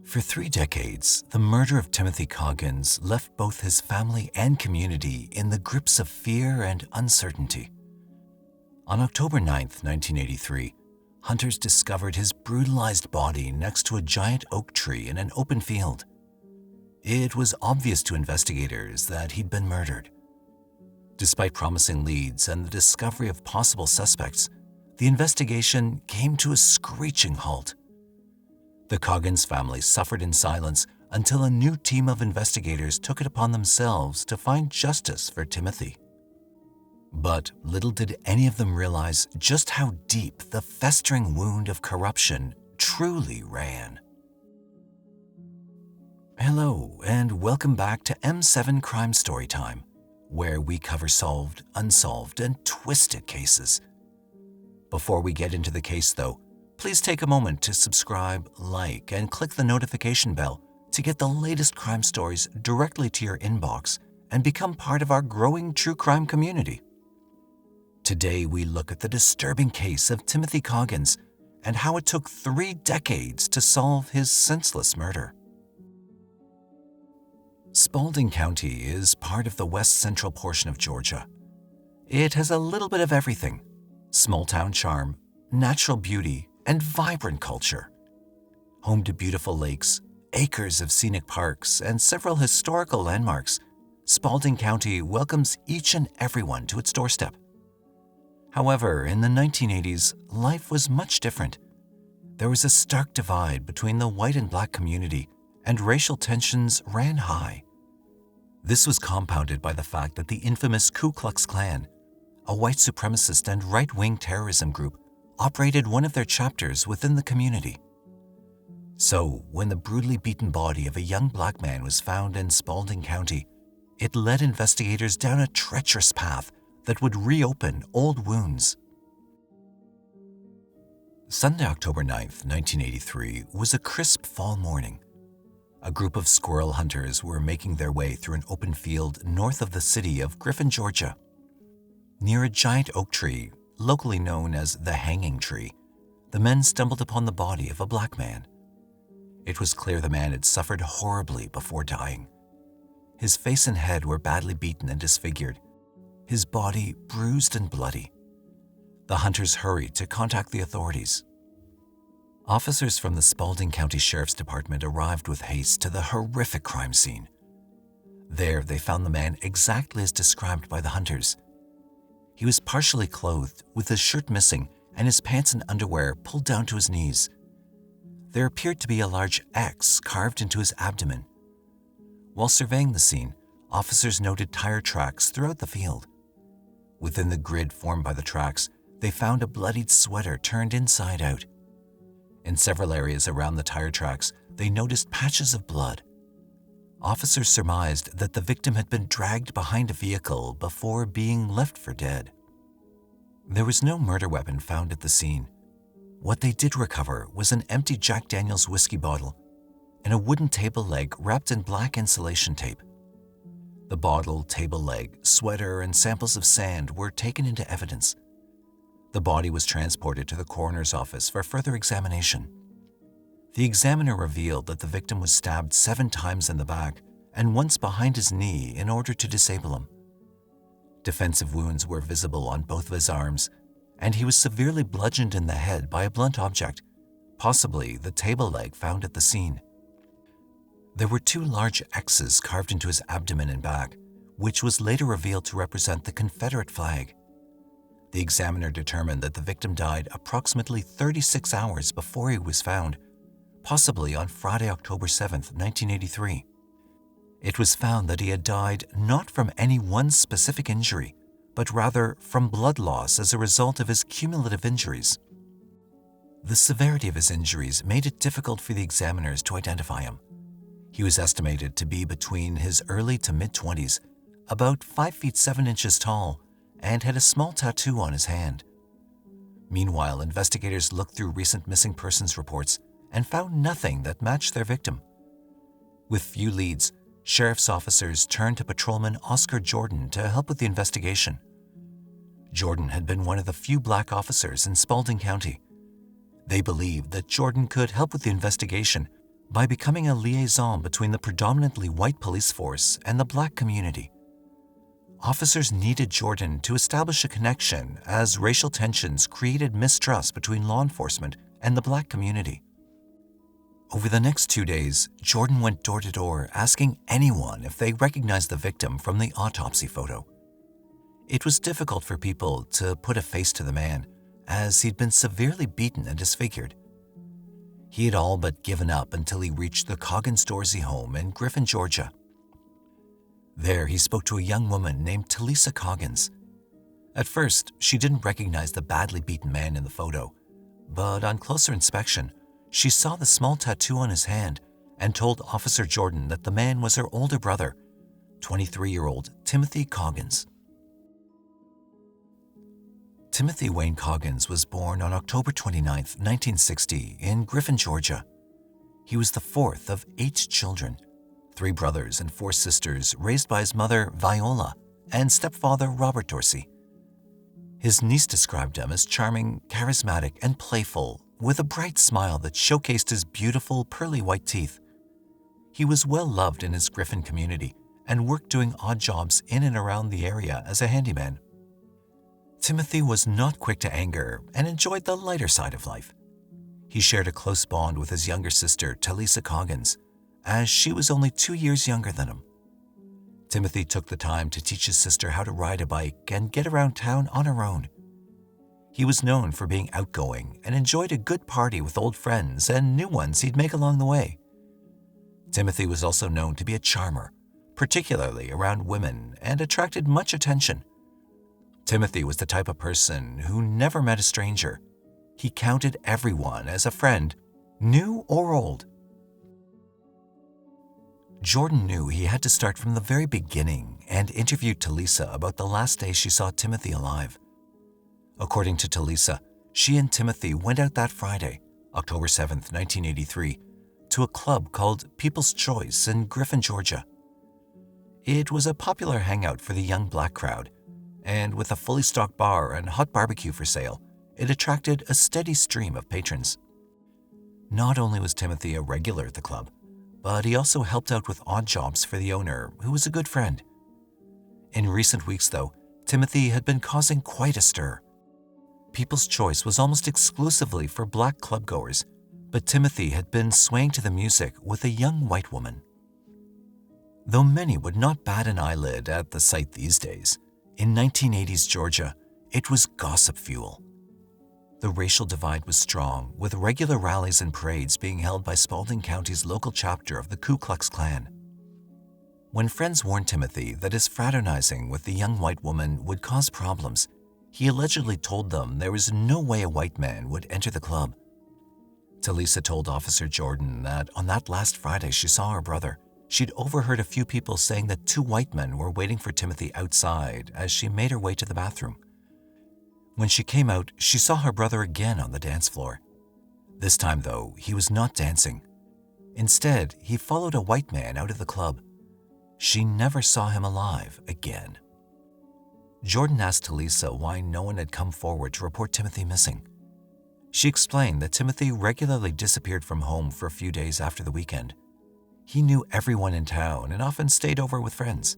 For 3 decades, the murder of Timothy Coggins left both his family and community in the grips of fear and uncertainty. On October 9, 1983, hunters discovered his brutalized body next to a giant oak tree in an open field. It was obvious to investigators that he'd been murdered. Despite promising leads and the discovery of possible suspects, the investigation came to a screeching halt. The Coggins family suffered in silence until a new team of investigators took it upon themselves to find justice for Timothy. But little did any of them realize just how deep the festering wound of corruption truly ran. Hello, and welcome back to M7 Crime Storytime, where we cover solved, unsolved, and twisted cases. Before we get into the case, though, please take a moment to subscribe, like, and click the notification bell to get the latest crime stories directly to your inbox and become part of our growing true crime community. Today, we look at the disturbing case of Timothy Coggins and how it took 3 decades to solve his senseless murder. Spalding County is part of the west central portion of Georgia. It has a little bit of everything: small-town charm, natural beauty, and vibrant culture. Home to beautiful lakes, acres of scenic parks, and several historical landmarks, Spalding County welcomes each and everyone to its doorstep. However, in the 1980s, life was much different. There was a stark divide between the white and black community, and racial tensions ran high. This was compounded by the fact that the infamous Ku Klux Klan, a white supremacist and right-wing terrorism group, operated one of their chapters within the community. So, when the brutally beaten body of a young black man was found in Spalding County, it led investigators down a treacherous path that would reopen old wounds. Sunday, October 9, 1983, was a crisp fall morning. A group of squirrel hunters were making their way through an open field north of the city of Griffin, Georgia. Near a giant oak tree, locally known as the Hanging Tree, the men stumbled upon the body of a black man. It was clear the man had suffered horribly before dying. His face and head were badly beaten and disfigured, his body bruised and bloody. The hunters hurried to contact the authorities. Officers from the Spalding County Sheriff's Department arrived with haste to the horrific crime scene. There, they found the man exactly as described by the hunters. He was partially clothed, with his shirt missing and his pants and underwear pulled down to his knees. There appeared to be a large X carved into his abdomen. While surveying the scene, officers noted tire tracks throughout the field. Within the grid formed by the tracks, they found a bloodied sweater turned inside out. In several areas around the tire tracks, they noticed patches of blood. Officers surmised that the victim had been dragged behind a vehicle before being left for dead. There was no murder weapon found at the scene. What they did recover was an empty Jack Daniel's whiskey bottle and a wooden table leg wrapped in black insulation tape. The bottle, table leg, sweater, and samples of sand were taken into evidence. The body was transported to the coroner's office for further examination. The examiner revealed that the victim was stabbed 7 times in the back and once behind his knee in order to disable him. Defensive wounds were visible on both of his arms, and he was severely bludgeoned in the head by a blunt object, possibly the table leg found at the scene. There were 2 large X's carved into his abdomen and back, which was later revealed to represent the Confederate flag. The examiner determined that the victim died approximately 36 hours before he was found, possibly on Friday, October 7, 1983. It was found that he had died not from any one specific injury, but rather from blood loss as a result of his cumulative injuries. The severity of his injuries made it difficult for the examiners to identify him. He was estimated to be between his early to mid-20s, about 5 feet 7 inches tall, and had a small tattoo on his hand. Meanwhile, investigators looked through recent missing persons reports and found nothing that matched their victim. With few leads, sheriff's officers turned to patrolman Oscar Jordan to help with the investigation. Jordan had been one of the few black officers in Spalding County. They believed that Jordan could help with the investigation by becoming a liaison between the predominantly white police force and the black community. Officers needed Jordan to establish a connection as racial tensions created mistrust between law enforcement and the black community. Over the next 2 days, Jordan went door to door asking anyone if they recognized the victim from the autopsy photo. It was difficult for people to put a face to the man, as he'd been severely beaten and disfigured. He had all but given up until he reached the Coggins Dorsey home in Griffin, Georgia. There, he spoke to a young woman named Talisa Coggins. At first, she didn't recognize the badly beaten man in the photo, but on closer inspection, she saw the small tattoo on his hand and told Officer Jordan that the man was her older brother, 23-year-old Timothy Coggins. Timothy Wayne Coggins was born on October 29, 1960, in Griffin, Georgia. He was the fourth of 8 children, 3 brothers and 4 sisters raised by his mother, Viola, and stepfather, Robert Dorsey. His niece described him as charming, charismatic, and playful, with a bright smile that showcased his beautiful, pearly white teeth. He was well loved in his Griffin community and worked doing odd jobs in and around the area as a handyman. Timothy was not quick to anger and enjoyed the lighter side of life. He shared a close bond with his younger sister, Talisa Coggins, as she was only 2 years younger than him. Timothy took the time to teach his sister how to ride a bike and get around town on her own. He was known for being outgoing and enjoyed a good party with old friends and new ones he'd make along the way. Timothy was also known to be a charmer, particularly around women, and attracted much attention. Timothy was the type of person who never met a stranger. He counted everyone as a friend, new or old. Jordan knew he had to start from the very beginning and interviewed Talisa about the last day she saw Timothy alive. According to Talisa, she and Timothy went out that Friday, October 7, 1983, to a club called People's Choice in Griffin, Georgia. It was a popular hangout for the young black crowd, and with a fully stocked bar and hot barbecue for sale, it attracted a steady stream of patrons. Not only was Timothy a regular at the club, but he also helped out with odd jobs for the owner, who was a good friend. In recent weeks, though, Timothy had been causing quite a stir. People's Choice was almost exclusively for black clubgoers, but Timothy had been swaying to the music with a young white woman. Though many would not bat an eyelid at the sight these days, in 1980s Georgia, it was gossip fuel. The racial divide was strong, with regular rallies and parades being held by Spalding County's local chapter of the Ku Klux Klan. When friends warned Timothy that his fraternizing with the young white woman would cause problems, he allegedly told them there was no way a white man would enter the club. Talisa told Officer Jordan that on that last Friday she saw her brother. She'd overheard a few people saying that 2 white men were waiting for Timothy outside as she made her way to the bathroom. When she came out, she saw her brother again on the dance floor. This time, though, he was not dancing. Instead, he followed a white man out of the club. She never saw him alive again. Jordan asked Talisa why no one had come forward to report Timothy missing. She explained that Timothy regularly disappeared from home for a few days after the weekend. He knew everyone in town and often stayed over with friends.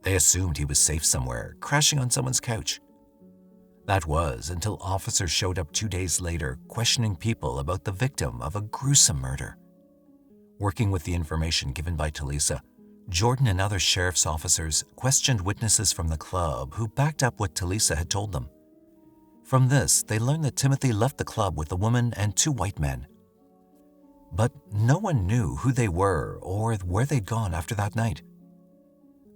They assumed he was safe somewhere, crashing on someone's couch. That was until officers showed up 2 days later, questioning people about the victim of a gruesome murder. Working with the information given by Talisa, Jordan and other sheriff's officers questioned witnesses from the club who backed up what Talisa had told them. From this, they learned that Timothy left the club with a woman and 2 white men. But no one knew who they were or where they'd gone after that night.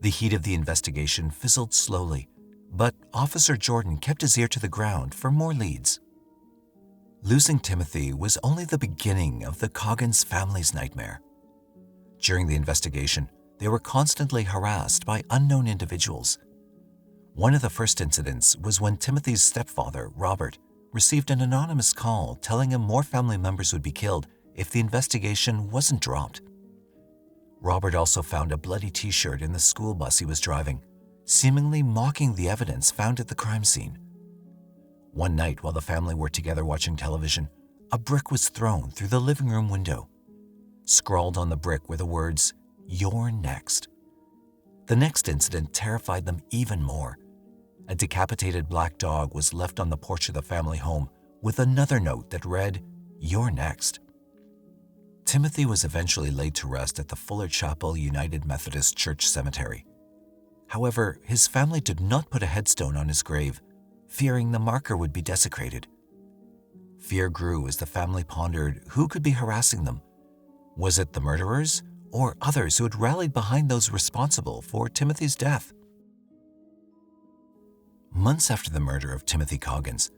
The heat of the investigation fizzled slowly, but Officer Jordan kept his ear to the ground for more leads. Losing Timothy was only the beginning of the Coggins family's nightmare. During the investigation, they were constantly harassed by unknown individuals. One of the first incidents was when Timothy's stepfather, Robert, received an anonymous call telling him more family members would be killed if the investigation wasn't dropped. Robert also found a bloody t-shirt in the school bus he was driving, seemingly mocking the evidence found at the crime scene. One night while the family were together watching television, a brick was thrown through the living room window. Scrawled on the brick were the words, "You're next." The next incident terrified them even more. A decapitated black dog was left on the porch of the family home with another note that read, "You're next." Timothy was eventually laid to rest at the Fuller Chapel United Methodist Church Cemetery. However, his family did not put a headstone on his grave, fearing the marker would be desecrated. Fear grew as the family pondered who could be harassing them. Was it the murderers or others who had rallied behind those responsible for Timothy's death? Months after the murder of Timothy Coggins,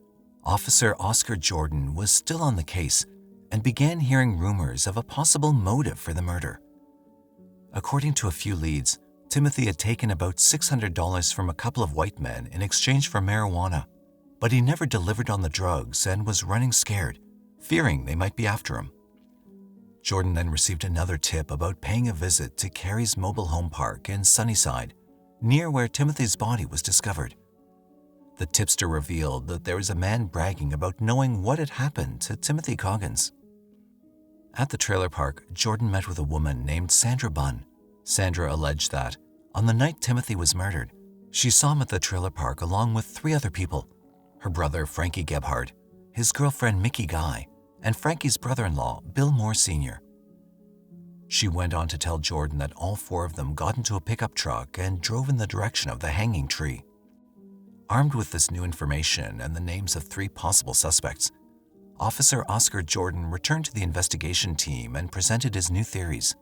Officer Oscar Jordan was still on the case and began hearing rumors of a possible motive for the murder. According to a few leads, Timothy had taken about $600 from a couple of white men in exchange for marijuana, but he never delivered on the drugs and was running scared, fearing they might be after him. Jordan then received another tip about paying a visit to Carey's mobile home park in Sunnyside, near where Timothy's body was discovered. The tipster revealed that there was a man bragging about knowing what had happened to Timothy Coggins. At the trailer park, Jordan met with a woman named Sandra Bunn. Sandra alleged that, on the night Timothy was murdered, she saw him at the trailer park along with 3 other people: her brother Frankie Gebhardt, his girlfriend Mickey Guy, and Frankie's brother-in-law Bill Moore Sr. She went on to tell Jordan that all 4 of them got into a pickup truck and drove in the direction of the hanging tree. Armed with this new information and the names of 3 possible suspects, Officer Oscar Jordan returned to the investigation team and presented his new theories.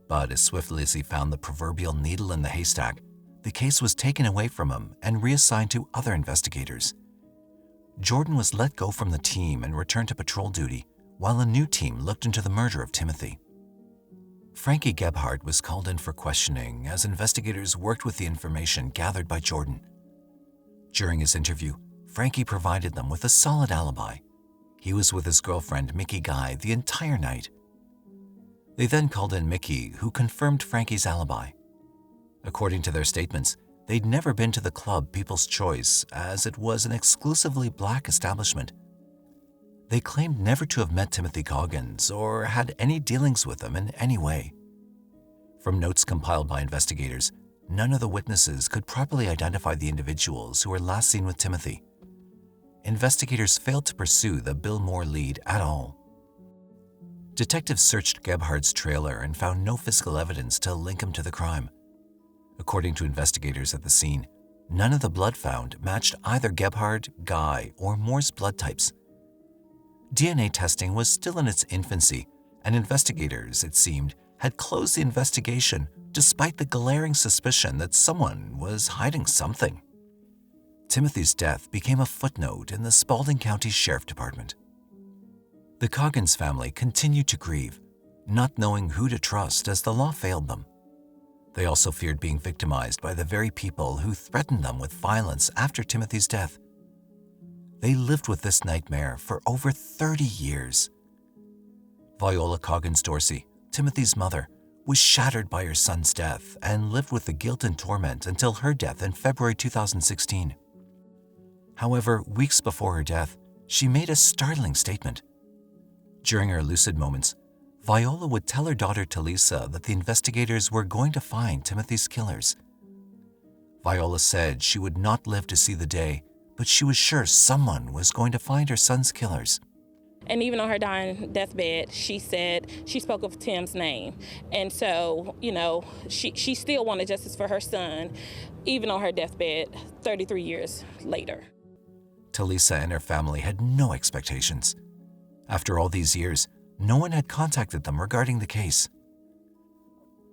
But as swiftly as he found the proverbial needle in the haystack, the case was taken away from him and reassigned to other investigators. Jordan was let go from the team and returned to patrol duty, while a new team looked into the murder of Timothy. Frankie Gebhardt was called in for questioning as investigators worked with the information gathered by Jordan. During his interview, Frankie provided them with a solid alibi. He was with his girlfriend Mickey Guy the entire night. They then called in Mickey, who confirmed Frankie's alibi. According to their statements, they'd never been to the club People's Choice, as it was an exclusively black establishment. They claimed never to have met Timothy Coggins or had any dealings with him in any way. From notes compiled by investigators, none of the witnesses could properly identify the individuals who were last seen with Timothy. Investigators failed to pursue the Bill Moore lead at all. Detectives searched Gebhardt's trailer and found no physical evidence to link him to the crime. According to investigators at the scene, none of the blood found matched either Gebhardt, Guy, or Moore's blood types. DNA testing was still in its infancy, and investigators, it seemed, had closed the investigation despite the glaring suspicion that someone was hiding something. Timothy's death became a footnote in the Spalding County Sheriff Department. The Coggins family continued to grieve, not knowing who to trust as the law failed them. They also feared being victimized by the very people who threatened them with violence after Timothy's death. They lived with this nightmare for over 30 years. Viola Coggins Dorsey, Timothy's mother, was shattered by her son's death and lived with the guilt and torment until her death in February 2016. However, weeks before her death, she made a startling statement. During her lucid moments, Viola would tell her daughter Talisa that the investigators were going to find Timothy's killers. Viola said she would not live to see the day, but she was sure someone was going to find her son's killers. And even on her dying deathbed, she said she spoke of Tim's name. And so, she still wanted justice for her son, even on her deathbed 33 years later. Talisa and her family had no expectations. After all these years, no one had contacted them regarding the case.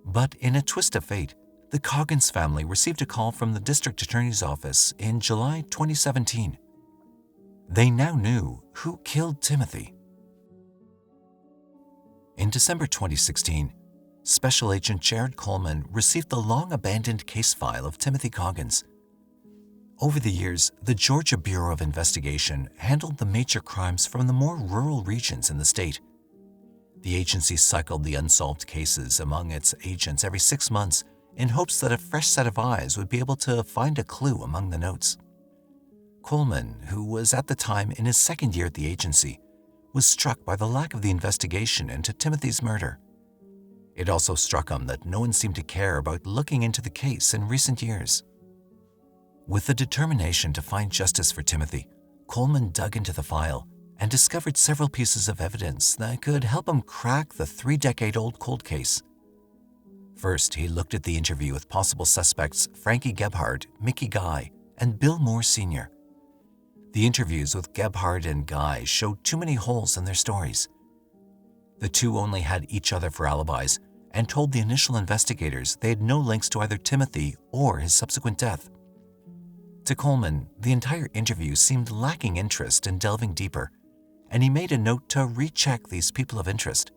But in a twist of fate, the Coggins family received a call from the district attorney's office in July 2017. They now knew who killed Timothy. In December 2016, Special Agent Jared Coleman received the long-abandoned case file of Timothy Coggins. Over the years, the Georgia Bureau of Investigation handled the major crimes from the more rural regions in the state. The agency cycled the unsolved cases among its agents every 6 months in hopes that a fresh set of eyes would be able to find a clue among the notes. Coleman, who was at the time in his second year at the agency, was struck by the lack of the investigation into Timothy's murder. It also struck him that no one seemed to care about looking into the case in recent years. With the determination to find justice for Timothy, Coleman dug into the file and discovered several pieces of evidence that could help him crack the 3-decade-old cold case. First, he looked at the interview with possible suspects Frankie Gebhardt, Mickey Guy, and Bill Moore Sr. The interviews with Gebhardt and Guy showed too many holes in their stories. The two only had each other for alibis and told the initial investigators they had no links to either Timothy or his subsequent death. To Coleman, the entire interview seemed lacking interest in delving deeper, and he made a note to recheck these people of interest.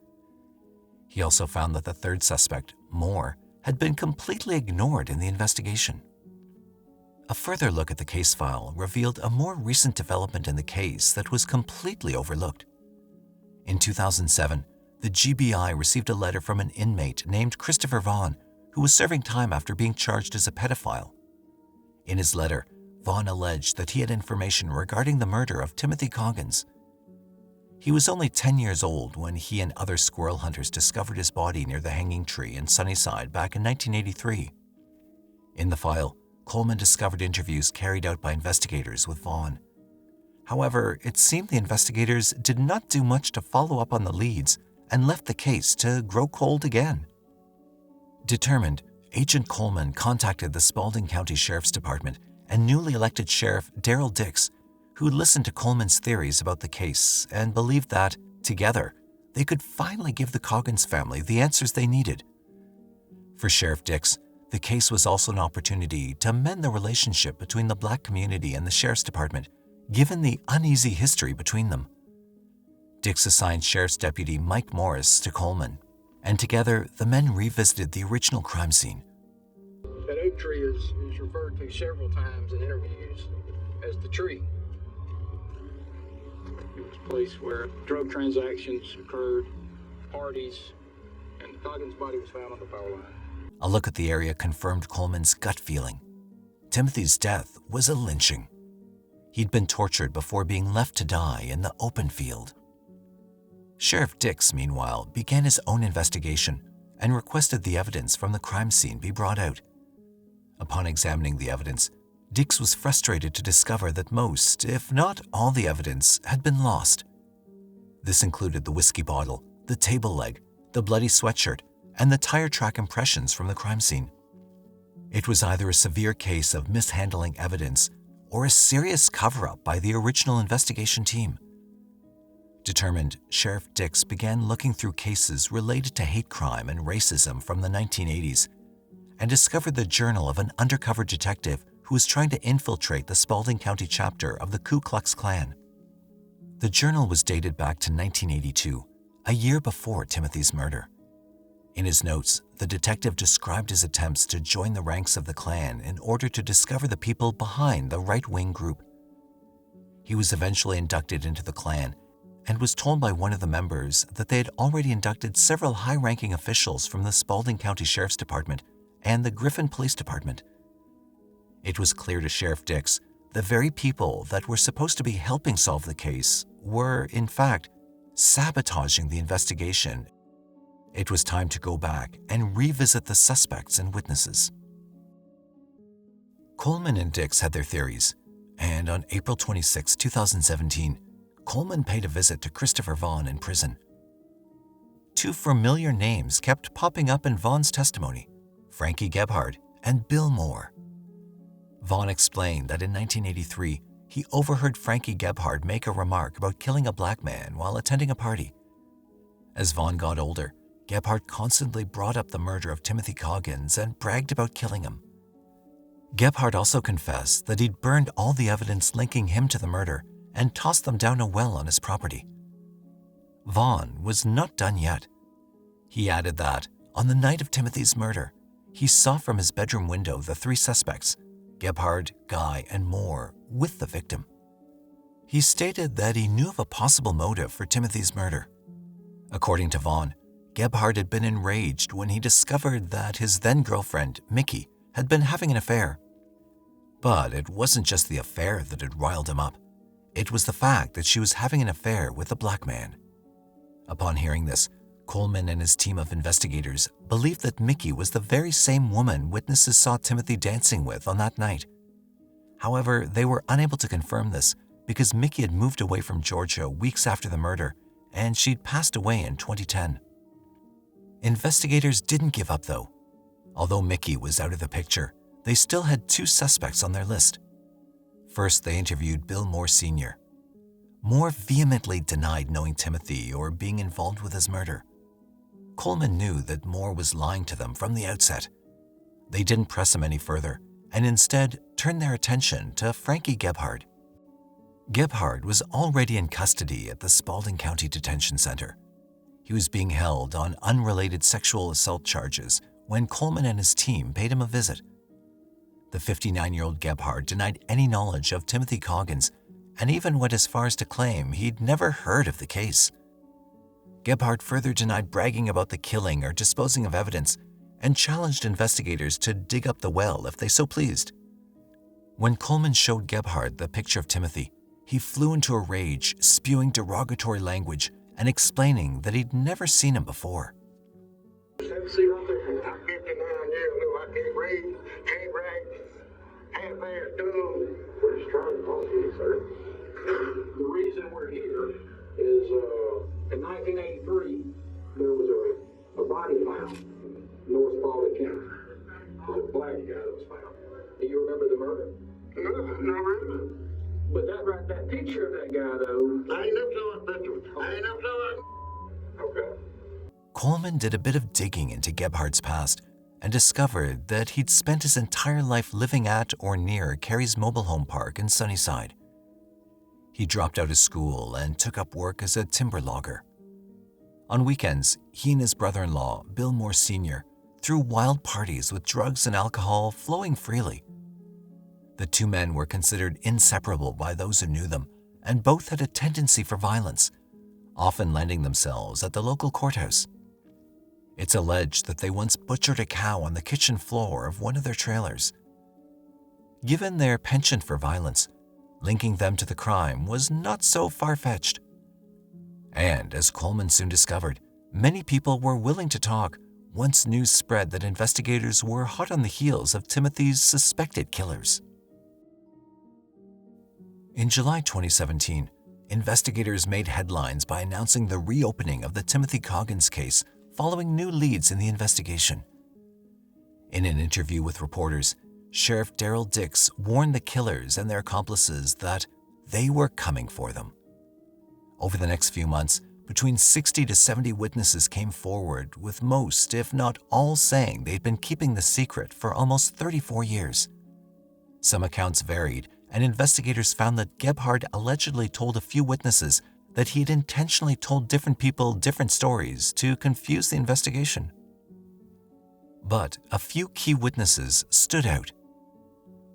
He also found that the third suspect, Moore, had been completely ignored in the investigation. A further look at the case file revealed a more recent development in the case that was completely overlooked. In 2007, the GBI received a letter from an inmate named Christopher Vaughn, who was serving time after being charged as a pedophile. In his letter, Vaughn alleged that he had information regarding the murder of Timothy Coggins. He was only 10 years old when he and other squirrel hunters discovered his body near the hanging tree in Sunnyside back in 1983. In the file, Coleman discovered interviews carried out by investigators with Vaughn. However, it seemed the investigators did not do much to follow up on the leads and left the case to grow cold again. Determined, Agent Coleman contacted the Spalding County Sheriff's Department and newly elected Sheriff Daryl Dix, who listened to Coleman's theories about the case and believed that, together, they could finally give the Coggins family the answers they needed. For Sheriff Dix, the case was also an opportunity to mend the relationship between the Black community and the Sheriff's Department, given the uneasy history between them. Dix assigned Sheriff's Deputy Mike Morris to Coleman, and together the men revisited the original crime scene. That oak tree is referred to several times in interviews as the tree. It was a place where drug transactions occurred, parties, and Coggins' body was found on the power line. A look at the area confirmed Coleman's gut feeling. Timothy's death was a lynching. He'd been tortured before being left to die in the open field. Sheriff Dix, meanwhile, began his own investigation and requested the evidence from the crime scene be brought out. Upon examining the evidence, Dix was frustrated to discover that most, if not all the evidence, had been lost. This included the whiskey bottle, the table leg, the bloody sweatshirt, and the tire track impressions from the crime scene. It was either a severe case of mishandling evidence or a serious cover-up by the original investigation team. Determined, Sheriff Dix began looking through cases related to hate crime and racism from the 1980s and discovered the journal of an undercover detective who was trying to infiltrate the Spalding County chapter of the Ku Klux Klan. The journal was dated back to 1982, a year before Timothy's murder. In his notes, the detective described his attempts to join the ranks of the Klan in order to discover the people behind the right-wing group. He was eventually inducted into the Klan and was told by one of the members that they had already inducted several high-ranking officials from the Spalding County Sheriff's Department and the Griffin Police Department. It was clear to Sheriff Dix the very people that were supposed to be helping solve the case were, in fact, sabotaging the investigation. It was time to go back and revisit the suspects and witnesses. Coleman and Dix had their theories, and on April 26, 2017, Coleman paid a visit to Christopher Vaughn in prison. Two familiar names kept popping up in Vaughn's testimony, Frankie Gebhardt and Bill Moore. Vaughn explained that in 1983, he overheard Frankie Gebhardt make a remark about killing a black man while attending a party. As Vaughn got older, Gebhardt constantly brought up the murder of Timothy Coggins and bragged about killing him. Gebhardt also confessed that he'd burned all the evidence linking him to the murder and tossed them down a well on his property. Vaughn was not done yet. He added that, on the night of Timothy's murder, he saw from his bedroom window the three suspects, Gebhardt, Guy, and Moore, with the victim. He stated that he knew of a possible motive for Timothy's murder. According to Vaughn, Gebhardt had been enraged when he discovered that his then-girlfriend, Mickey, had been having an affair. But it wasn't just the affair that had riled him up. It was the fact that she was having an affair with a black man. Upon hearing this, Coleman and his team of investigators believed that Mickey was the very same woman witnesses saw Timothy dancing with on that night. However, they were unable to confirm this because Mickey had moved away from Georgia weeks after the murder, and she'd passed away in 2010. Investigators didn't give up, though. Although Mickey was out of the picture, they still had 2 suspects on their list. First, they interviewed Bill Moore Sr. Moore vehemently denied knowing Timothy or being involved with his murder. Coleman knew that Moore was lying to them from the outset. They didn't press him any further, and instead turned their attention to Frankie Gebhard. Gebhard was already in custody at the Spalding County Detention Center. He was being held on unrelated sexual assault charges when Coleman and his team paid him a visit. The 59-year-old Gebhard denied any knowledge of Timothy Coggins and even went as far as to claim he'd never heard of the case. Gebhard further denied bragging about the killing or disposing of evidence and challenged investigators to dig up the well if they so pleased. When Coleman showed Gebhard the picture of Timothy, he flew into a rage, spewing derogatory language and explaining that he'd never seen him before. I'm 59 years old. I can't read, can't write, half-assed dumb. We're just trying to talk to you, sir. The reason we're here is in 1983, there was a body found in North Spalding County. It was a black guy that was found. Do you remember the murder? No, really. But that picture of that guy, though. I ain't never saw that picture. I ain't never saw it. Okay. Coleman did a bit of digging into Gebhard's past and discovered that he'd spent his entire life living at or near Carey's mobile home park in Sunnyside. He dropped out of school and took up work as a timber logger. On weekends, he and his brother-in-law, Bill Moore Sr., threw wild parties with drugs and alcohol flowing freely. The 2 men were considered inseparable by those who knew them, and both had a tendency for violence, often landing themselves at the local courthouse. It's alleged that they once butchered a cow on the kitchen floor of one of their trailers. Given their penchant for violence, linking them to the crime was not so far-fetched. And as Coleman soon discovered, many people were willing to talk once news spread that investigators were hot on the heels of Timothy's suspected killers. In July 2017, investigators made headlines by announcing the reopening of the Timothy Coggins case following new leads in the investigation. In an interview with reporters, Sheriff Daryl Dix warned the killers and their accomplices that they were coming for them. Over the next few months, between 60 to 70 witnesses came forward, with most, if not all, saying they'd been keeping the secret for almost 34 years. Some accounts varied, and investigators found that Gebhard allegedly told a few witnesses that he'd intentionally told different people different stories to confuse the investigation. But a few key witnesses stood out.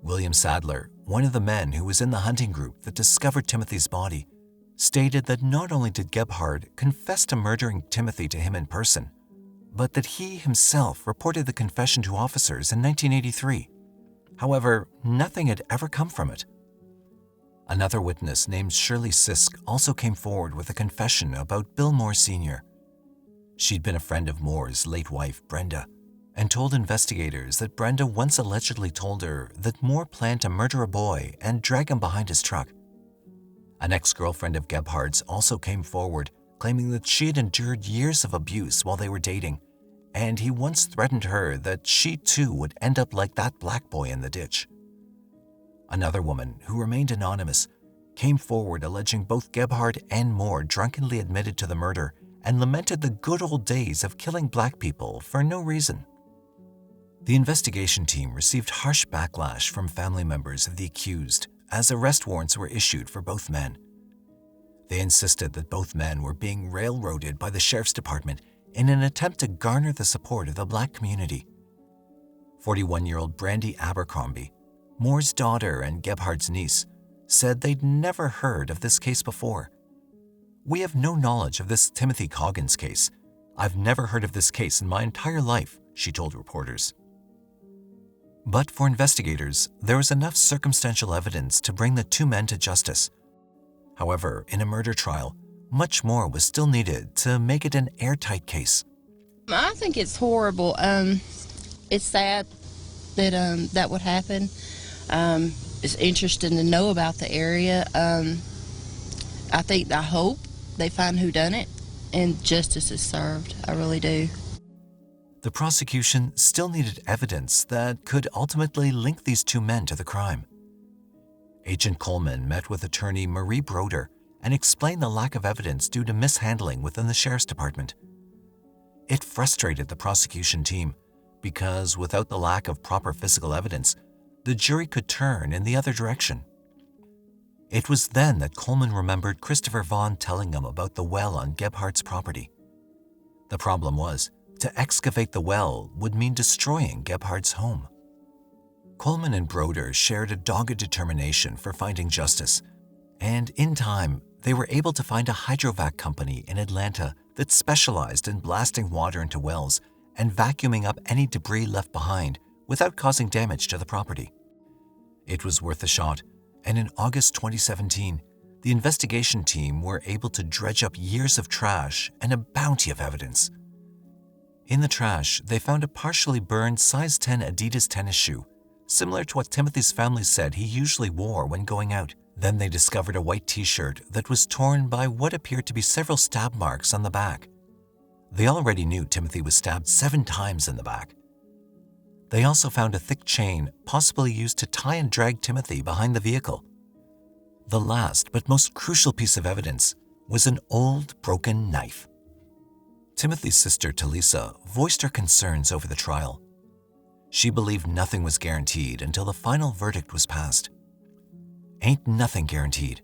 William Sadler, one of the men who was in the hunting group that discovered Timothy's body, stated that not only did Gebhard confess to murdering Timothy to him in person, but that he himself reported the confession to officers in 1983. However, nothing had ever come from it. Another witness named Shirley Sisk also came forward with a confession about Bill Moore Sr. She'd been a friend of Moore's late wife, Brenda, and told investigators that Brenda once allegedly told her that Moore planned to murder a boy and drag him behind his truck. An ex-girlfriend of Gebhard's also came forward, claiming that she had endured years of abuse while they were dating, and he once threatened her that she too would end up like that black boy in the ditch. Another woman, who remained anonymous, came forward alleging both Gebhard and Moore drunkenly admitted to the murder and lamented the good old days of killing black people for no reason. The investigation team received harsh backlash from family members of the accused as arrest warrants were issued for both men. They insisted that both men were being railroaded by the sheriff's department in an attempt to garner the support of the black community. 41-year-old Brandy Abercrombie, Moore's daughter and Gebhard's niece, said they'd never heard of this case before. "We have no knowledge of this Timothy Coggins case. I've never heard of this case in my entire life," she told reporters. But for investigators, there was enough circumstantial evidence to bring the 2 men to justice. However, in a murder trial, much more was still needed to make it an airtight case. I think it's horrible. It's sad that that would happen. It's interesting to know about the area. I hope they find who done it and justice is served. I really do. The prosecution still needed evidence that could ultimately link these two men to the crime. Agent Coleman met with attorney Marie Broder and explained the lack of evidence due to mishandling within the sheriff's department. It frustrated the prosecution team because without the lack of proper physical evidence, the jury could turn in the other direction. It was then that Coleman remembered Christopher Vaughn telling him about the well on Gebhardt's property. The problem was, to excavate the well would mean destroying Gebhardt's home. Coleman and Broder shared a dogged determination for finding justice, and in time, they were able to find a hydrovac company in Atlanta that specialized in blasting water into wells and vacuuming up any debris left behind without causing damage to the property. It was worth a shot, and in August 2017, the investigation team were able to dredge up years of trash and a bounty of evidence. In the trash, they found a partially burned size 10 Adidas tennis shoe, similar to what Timothy's family said he usually wore when going out. Then they discovered a white t-shirt that was torn by what appeared to be several stab marks on the back. They already knew Timothy was stabbed 7 times in the back. They also found a thick chain, possibly used to tie and drag Timothy behind the vehicle. The last but most crucial piece of evidence was an old, broken knife. Timothy's sister, Talisa, voiced her concerns over the trial. She believed nothing was guaranteed until the final verdict was passed. Ain't nothing guaranteed.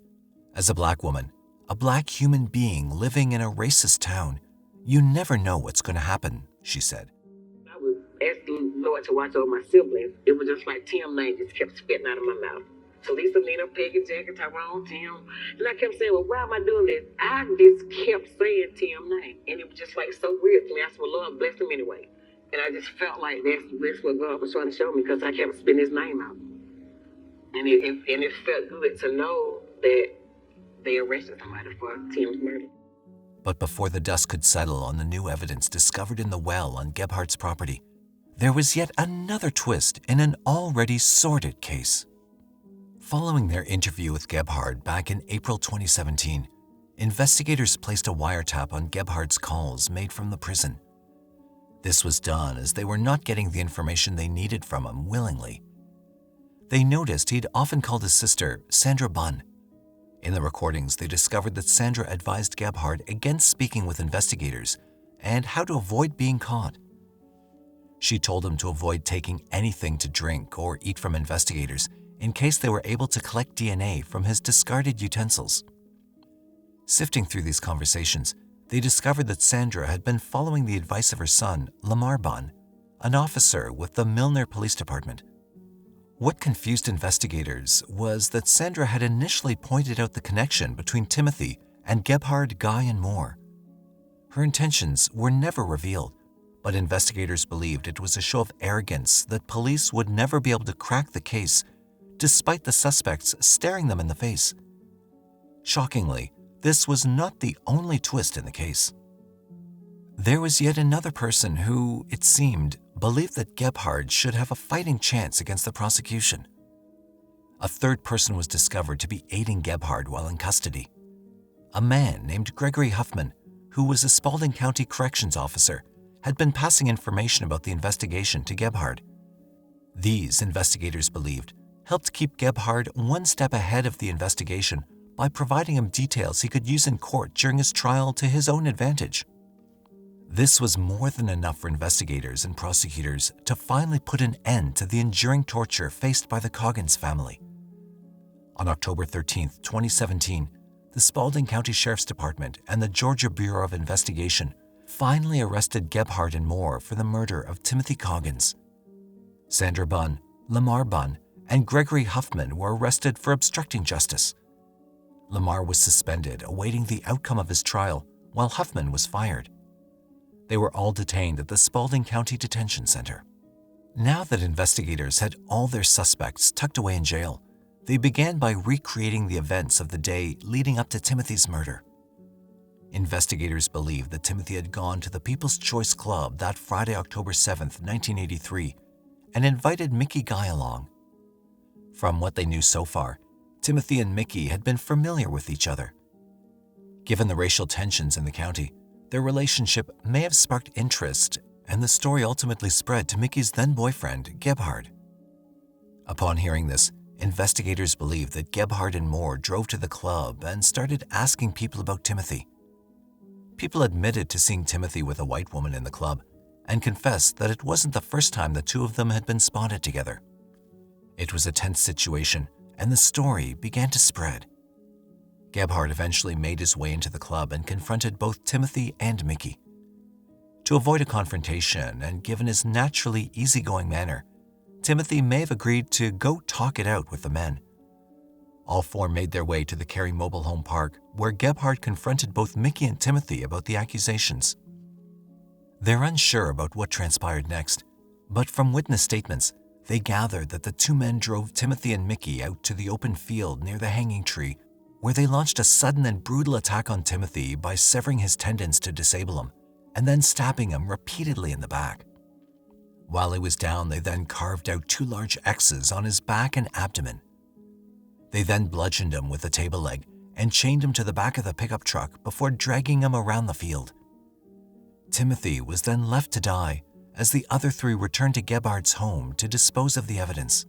As a black woman, a black human being living in a racist town, you never know what's going to happen, she said. I was asking Lord to watch over my siblings. It was just like Tim's name just kept spitting out of my mouth. Talisa, Nina, Peggy, Jackie, Tyrone, Tim. And I kept saying, well, why am I doing this? I just kept saying Tim's name. And it was just like so weird to me. I said, well, Lord, bless him anyway. And I just felt like that's what God was trying to show me because I kept spitting his name out. And it felt good to know that they arrested somebody for Tim's murder. But before the dust could settle on the new evidence discovered in the well on Gebhardt's property, there was yet another twist in an already sordid case. Following their interview with Gebhardt back in April 2017, investigators placed a wiretap on Gebhardt's calls made from the prison. This was done as they were not getting the information they needed from him willingly. They noticed he'd often called his sister Sandra Bunn. In the recordings, they discovered that Sandra advised Gebhardt against speaking with investigators and how to avoid being caught. She told him to avoid taking anything to drink or eat from investigators in case they were able to collect DNA from his discarded utensils. Sifting through these conversations, they discovered that Sandra had been following the advice of her son, Lamar Bunn, an officer with the Milner Police Department. What confused investigators was that Sandra had initially pointed out the connection between Timothy and Gebhardt, Guy, and Moore. Her intentions were never revealed, but investigators believed it was a show of arrogance that police would never be able to crack the case despite the suspects staring them in the face. Shockingly, this was not the only twist in the case. There was yet another person who, it seemed, believed that Gebhardt should have a fighting chance against the prosecution. A third person was discovered to be aiding Gebhardt while in custody. A man named Gregory Huffman, who was a Spalding County Corrections officer, had been passing information about the investigation to Gebhardt. These, investigators believed, helped keep Gebhardt one step ahead of the investigation by providing him details he could use in court during his trial to his own advantage. This was more than enough for investigators and prosecutors to finally put an end to the enduring torture faced by the Coggins family. On October 13, 2017, the Spalding County Sheriff's Department and the Georgia Bureau of Investigation finally arrested Gebhardt and Moore for the murder of Timothy Coggins. Sandra Bunn, Lamar Bunn, and Gregory Huffman were arrested for obstructing justice. Lamar was suspended, awaiting the outcome of his trial, while Huffman was fired. They were all detained at the Spalding County Detention Center. Now that investigators had all their suspects tucked away in jail, they began by recreating the events of the day leading up to Timothy's murder. Investigators believe that Timothy had gone to the People's Choice Club that Friday, October 7, 1983, and invited Mickey Guy along. From what they knew so far, Timothy and Mickey had been familiar with each other. Given the racial tensions in the county, their relationship may have sparked interest, and the story ultimately spread to Mickey's then-boyfriend, Gebhard. Upon hearing this, investigators believe that Gebhard and Moore drove to the club and started asking people about Timothy. People admitted to seeing Timothy with a white woman in the club and confessed that it wasn't the first time the two of them had been spotted together. It was a tense situation, and the story began to spread. Gebhard eventually made his way into the club and confronted both Timothy and Mickey. To avoid a confrontation, and given his naturally easygoing manner, Timothy may have agreed to go talk it out with the men. All four made their way to the Cary Mobile Home Park, where Gebhard confronted both Mickey and Timothy about the accusations. They're unsure about what transpired next, but from witness statements, they gathered that the two men drove Timothy and Mickey out to the open field near the hanging tree, where they launched a sudden and brutal attack on Timothy by severing his tendons to disable him, and then stabbing him repeatedly in the back. While he was down, they then carved out 2 large X's on his back and abdomen. They then bludgeoned him with a table leg and chained him to the back of the pickup truck before dragging him around the field. Timothy was then left to die as the other 3 returned to Gebhard's home to dispose of the evidence.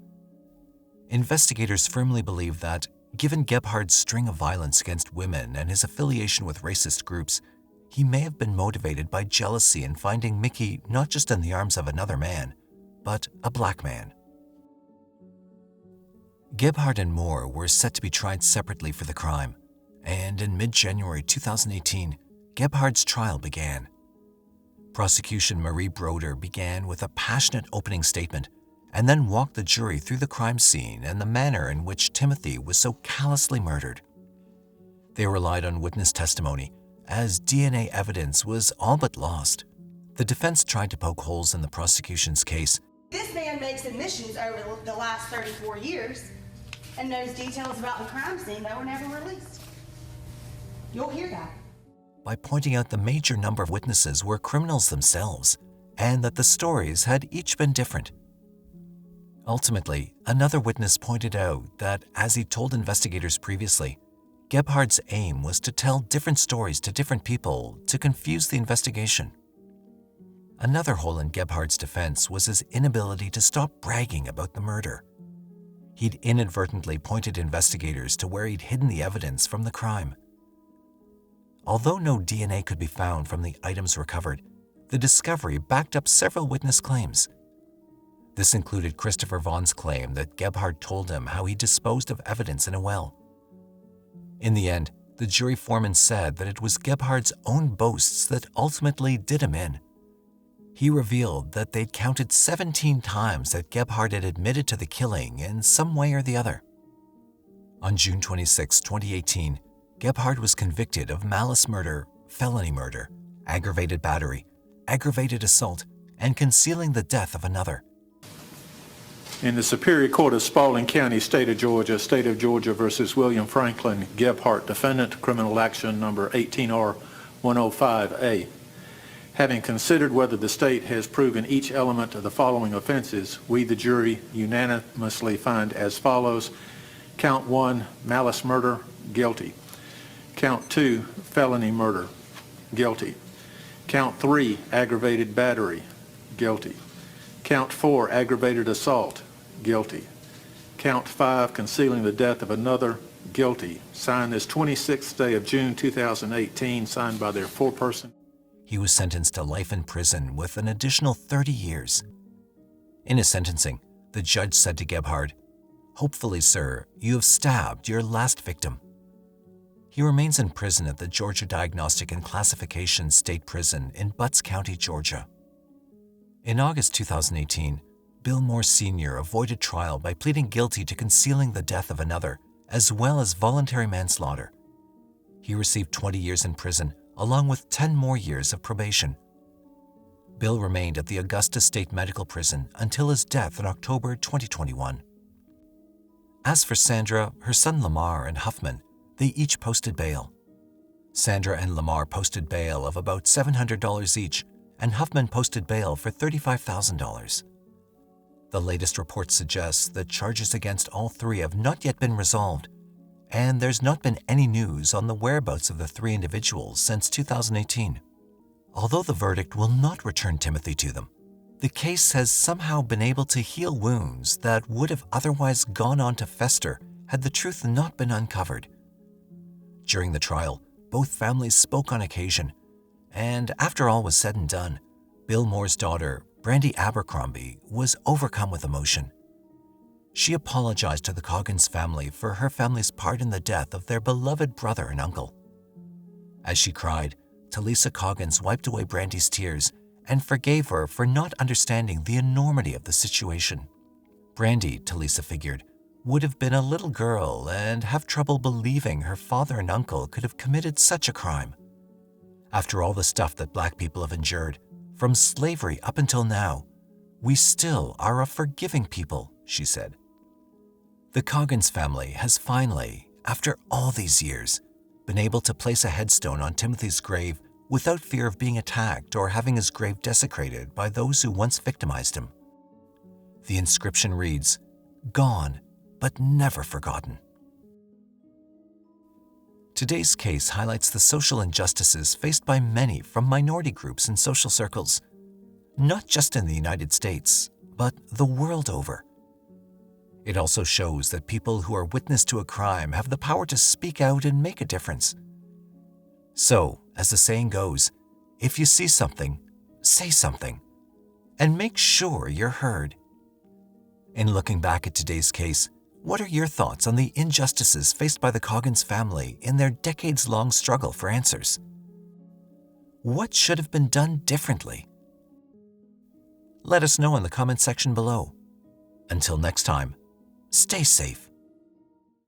Investigators firmly believe that, given Gebhard's string of violence against women and his affiliation with racist groups, he may have been motivated by jealousy in finding Mickey not just in the arms of another man, but a black man. Gebhard and Moore were set to be tried separately for the crime, and in mid-January 2018, Gebhard's trial began. Prosecution Marie Broder began with a passionate opening statement and then walked the jury through the crime scene and the manner in which Timothy was so callously murdered. They relied on witness testimony, as DNA evidence was all but lost. The defense tried to poke holes in the prosecution's case. This man makes admissions over the last 34 years and knows details about the crime scene that were never released. You'll hear that. By pointing out the major number of witnesses were criminals themselves, and that the stories had each been different. Ultimately, another witness pointed out that, as he told investigators previously, Gebhard's aim was to tell different stories to different people to confuse the investigation. Another hole in Gebhard's defense was his inability to stop bragging about the murder. He'd inadvertently pointed investigators to where he'd hidden the evidence from the crime. Although no DNA could be found from the items recovered, the discovery backed up several witness claims. This included Christopher Vaughn's claim that Gebhard told him how he disposed of evidence in a well. In the end, the jury foreman said that it was Gebhard's own boasts that ultimately did him in. He revealed that they'd counted 17 times that Gebhard had admitted to the killing in some way or the other. On June 26, 2018, Gebhard was convicted of malice murder, felony murder, aggravated battery, aggravated assault, and concealing the death of another. In the Superior Court of Spalding County, State of Georgia versus William Franklin Gebhard, defendant, criminal action number 18R105A. Having considered whether the state has proven each element of the following offenses, we, the jury, unanimously find as follows: Count 1, malice murder, guilty. Count 2, felony murder, guilty. Count 3, aggravated battery, guilty. Count 4, aggravated assault, guilty. Count 5, concealing the death of another, guilty. Signed this 26th day of June 2018, signed by their foreperson. He was sentenced to life in prison with an additional 30 years. In his sentencing, the judge said to Gebhard, "Hopefully, sir, you have stabbed your last victim." He remains in prison at the Georgia Diagnostic and Classification State Prison in Butts County, Georgia. In August 2018, Bill Moore Sr. avoided trial by pleading guilty to concealing the death of another, as well as voluntary manslaughter. He received 20 years in prison, along with 10 more years of probation. Bill remained at the Augusta State Medical Prison until his death in October 2021. As for Sandra, her son Lamar, and Huffman, they each posted bail. Sandra and Lamar posted bail of about $700 each, and Huffman posted bail for $35,000. The latest report suggests that charges against all three have not yet been resolved, and there's not been any news on the whereabouts of the three individuals since 2018. Although the verdict will not return Timothy to them, the case has somehow been able to heal wounds that would have otherwise gone on to fester had the truth not been uncovered. During the trial, both families spoke on occasion, and after all was said and done, Bill Moore's daughter, Brandy Abercrombie, was overcome with emotion. She apologized to the Coggins family for her family's part in the death of their beloved brother and uncle. As she cried, Talisa Coggins wiped away Brandy's tears and forgave her for not understanding the enormity of the situation. Brandy, Talisa figured, would have been a little girl and have trouble believing her father and uncle could have committed such a crime. After all the stuff that Black people have endured, from slavery up until now, we still are a forgiving people, she said. The Coggins family has finally, after all these years, been able to place a headstone on Timothy's grave without fear of being attacked or having his grave desecrated by those who once victimized him. The inscription reads, "Gone, but never forgotten." Today's case highlights the social injustices faced by many from minority groups and social circles, not just in the United States, but the world over. It also shows that people who are witness to a crime have the power to speak out and make a difference. So, as the saying goes, if you see something, say something, and make sure you're heard. In looking back at today's case, what are your thoughts on the injustices faced by the Coggins family in their decades-long struggle for answers? What should have been done differently? Let us know in the comment section below. Until next time, stay safe.